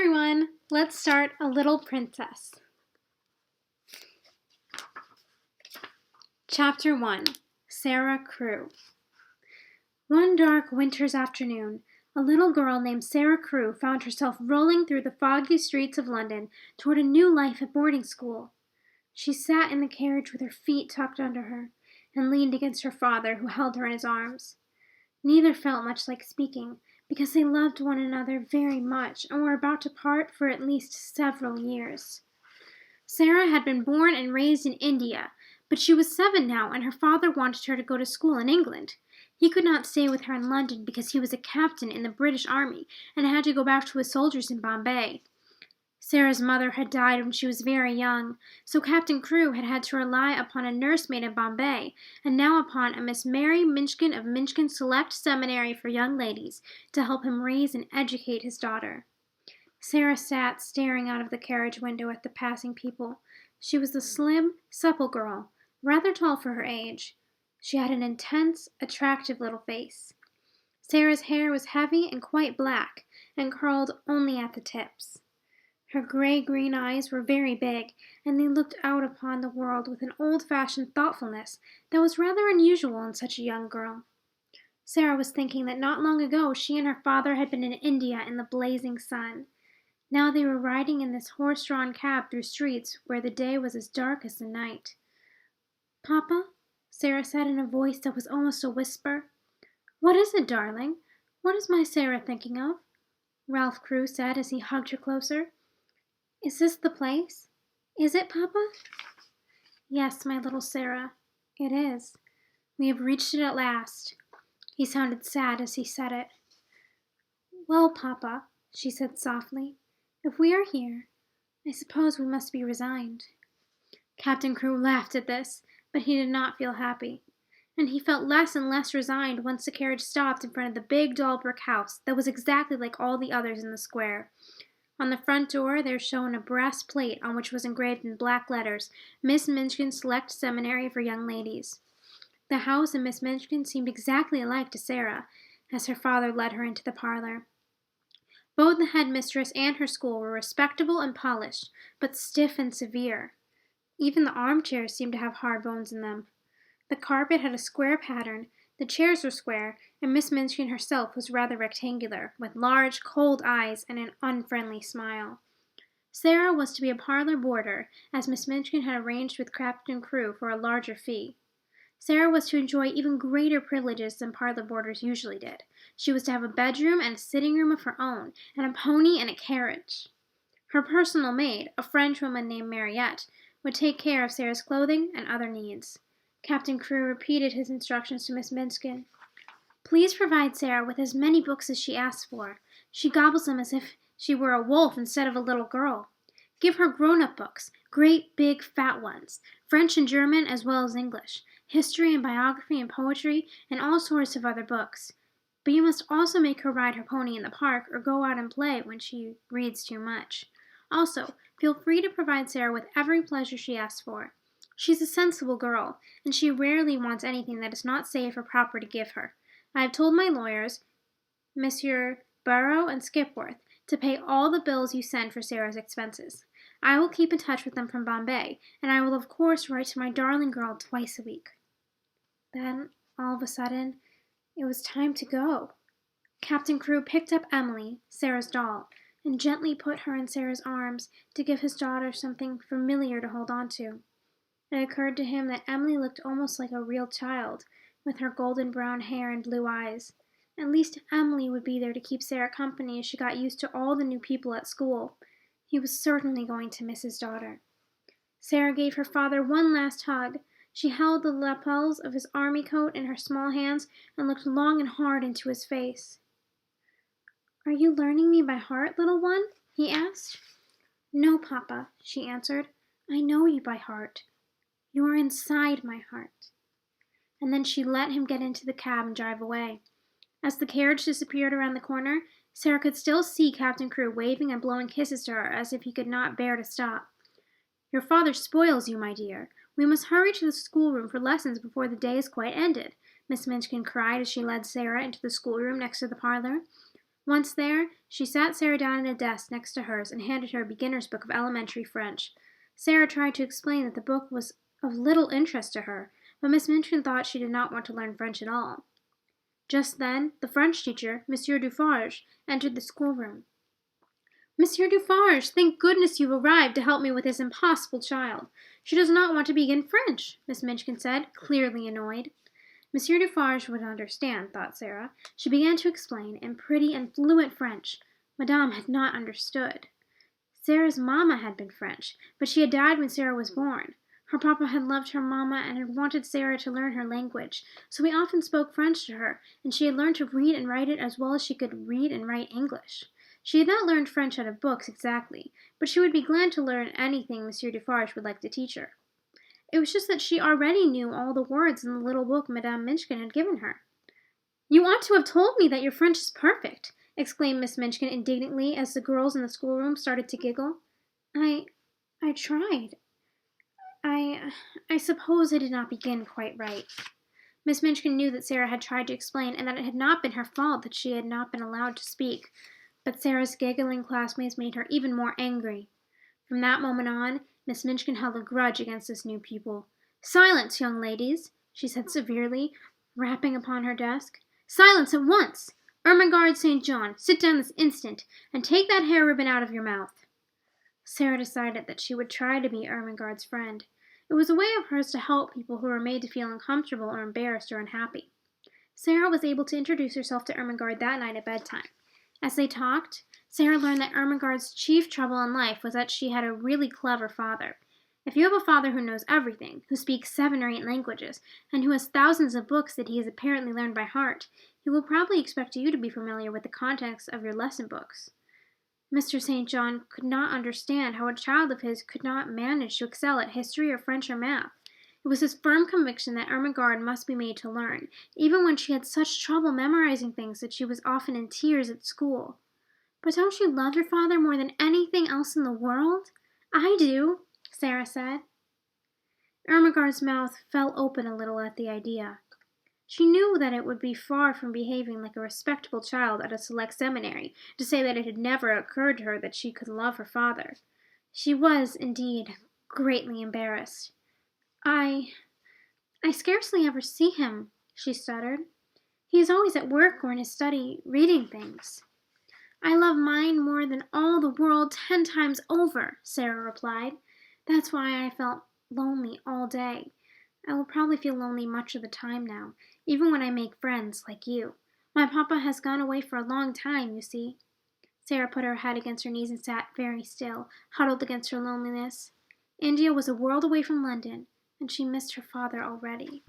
everyone! Let's start A Little Princess. Chapter 1. Sara Crewe. One dark winter's afternoon, a little girl named Sara Crewe found herself rolling through the foggy streets of London toward a new life at boarding school. She sat in the carriage with her feet tucked under her and leaned against her father, who held her in his arms. Neither felt much like speaking, because they loved one another very much and were about to part for at least several years. Sara had been born and raised in India, but she was 7 now, and her father wanted her to go to school in England. He could not stay with her in London because he was a captain in the British Army and had to go back to his soldiers in Bombay. Sara's mother had died when she was very young, so Captain Crewe had to rely upon a nursemaid in Bombay, and now upon a Miss Mary Minchin of Minchin Select Seminary for young ladies, to help him raise and educate his daughter. Sara sat staring out of the carriage window at the passing people. She was a slim, supple girl, rather tall for her age. She had an intense, attractive little face. Sara's hair was heavy and quite black, and curled only at the tips. Her gray-green eyes were very big, and they looked out upon the world with an old-fashioned thoughtfulness that was rather unusual in such a young girl. Sara was thinking that not long ago she and her father had been in India in the blazing sun. Now they were riding in this horse-drawn cab through streets where the day was as dark as the night. "Papa," Sara said in a voice that was almost a whisper. "What is it, darling? What is my Sara thinking of?" Ralph Crewe said as he hugged her closer. "Is this the place? Is it, Papa?" "Yes, my little Sara, it is. We have reached it at last." He sounded sad as he said it. "Well, Papa," she said softly, "if we are here, I suppose we must be resigned." Captain Crewe laughed at this, but he did not feel happy, and he felt less and less resigned once the carriage stopped in front of the big dull brick house that was exactly like all the others in the square. On the front door there shone a brass plate on which was engraved in black letters, "Miss Minchin Select Seminary for Young Ladies." The house and Miss Minchin seemed exactly alike to Sara, as her father led her into the parlor. Both the headmistress and her school were respectable and polished, but stiff and severe. Even the armchairs seemed to have hard bones in them. The carpet had a square pattern, the chairs were square, and Miss Minchin herself was rather rectangular, with large, cold eyes and an unfriendly smile. Sara was to be a parlor boarder, as Miss Minchin had arranged with Captain Crewe for a larger fee. Sara was to enjoy even greater privileges than parlor boarders usually did. She was to have a bedroom and a sitting room of her own, and a pony and a carriage. Her personal maid, a Frenchwoman named Mariette, would take care of Sara's clothing and other needs. Captain Crewe repeated his instructions to Miss Minchin. "Please provide Sara with as many books as she asks for. She gobbles them as if she were a wolf instead of a little girl. Give her grown-up books, great big fat ones, French and German as well as English, history and biography and poetry, and all sorts of other books. But you must also make her ride her pony in the park or go out and play when she reads too much. Also, feel free to provide Sara with every pleasure she asks for. She's a sensible girl, and she rarely wants anything that is not safe or proper to give her. I have told my lawyers, Messrs. Barrow and Skipworth, to pay all the bills you send for Sara's expenses. I will keep in touch with them from Bombay, and I will of course write to my darling girl twice a week." Then, all of a sudden, it was time to go. Captain Crewe picked up Emily, Sara's doll, and gently put her in Sara's arms to give his daughter something familiar to hold on to. It occurred to him that Emily looked almost like a real child, with her golden brown hair and blue eyes. At least Emily would be there to keep Sara company as she got used to all the new people at school. He was certainly going to miss his daughter. Sara gave her father one last hug. She held the lapels of his army coat in her small hands and looked long and hard into his face. "Are you learning me by heart, little one?" he asked. "No, Papa," she answered. "I know you by heart. You are inside my heart." And then she let him get into the cab and drive away. As the carriage disappeared around the corner, Sara could still see Captain Crewe waving and blowing kisses to her as if he could not bear to stop. "Your father spoils you, my dear. We must hurry to the schoolroom for lessons before the day is quite ended," Miss Minchin cried as she led Sara into the schoolroom next to the parlor. Once there, she sat Sarah down at a desk next to hers and handed her a beginner's book of elementary French. Sarah tried to explain that the book was of little interest to her, but Miss Minchin thought she did not want to learn French at all. Just then, the French teacher, Monsieur Dufarge, entered the schoolroom. Monsieur Dufarge, thank goodness you've arrived to help me with this impossible child. She does not want to begin French, Miss Minchin said, clearly annoyed. Monsieur Dufarge would understand, thought Sarah. She began to explain, in pretty and fluent French. Madame had not understood. Sarah's mamma had been French, but she had died when Sarah was born. Her papa had loved her mamma and had wanted Sarah to learn her language, so he often spoke French to her, and she had learned to read and write it as well as she could read and write English. She had not learned French out of books exactly, but she would be glad to learn anything Monsieur Dufarge would like to teach her. It was just that she already knew all the words in the little book Madame Minchin had given her. "You ought to have told me that your French is perfect," exclaimed Miss Minchin indignantly as the girls in the schoolroom started to giggle. I tried. I suppose I did not begin quite right." Miss Minchin knew that Sarah had tried to explain and that it had not been her fault that she had not been allowed to speak, but Sarah's giggling classmates made her even more angry. From that moment on, Miss Minchin held a grudge against this new pupil. "Silence, young ladies," she said severely, rapping upon her desk. "Silence at once! Ermengarde St. John, sit down this instant, and take that hair ribbon out of your mouth." Sarah decided that she would try to be Ermengarde's friend. It was a way of hers to help people who were made to feel uncomfortable or embarrassed or unhappy. Sarah was able to introduce herself to Ermengarde that night at bedtime. As they talked, Sarah learned that Ermengarde's chief trouble in life was that she had a really clever father. If you have a father who knows everything, who speaks 7 or 8 languages, and who has thousands of books that he has apparently learned by heart, he will probably expect you to be familiar with the contents of your lesson books. Mr. St. John could not understand how a child of his could not manage to excel at history or French or math. It was his firm conviction that Ermengarde must be made to learn, even when she had such trouble memorizing things that she was often in tears at school. "But don't you love your father more than anything else in the world?" "I do," Sarah said. Ermengarde's mouth fell open a little at the idea. She knew that it would be far from behaving like a respectable child at a select seminary to say that it had never occurred to her that she could love her father. She was, indeed, greatly embarrassed. I scarcely ever see him," she stuttered. "He is always at work or in his study, reading things." "I love mine more than all the world 10 times over," Sarah replied. "That's why I felt lonely all day. I will probably feel lonely much of the time now, even when I make friends like you. My papa has gone away for a long time, you see." Sarah put her head against her knees and sat very still, huddled against her loneliness. India was a world away from London, and she missed her father already.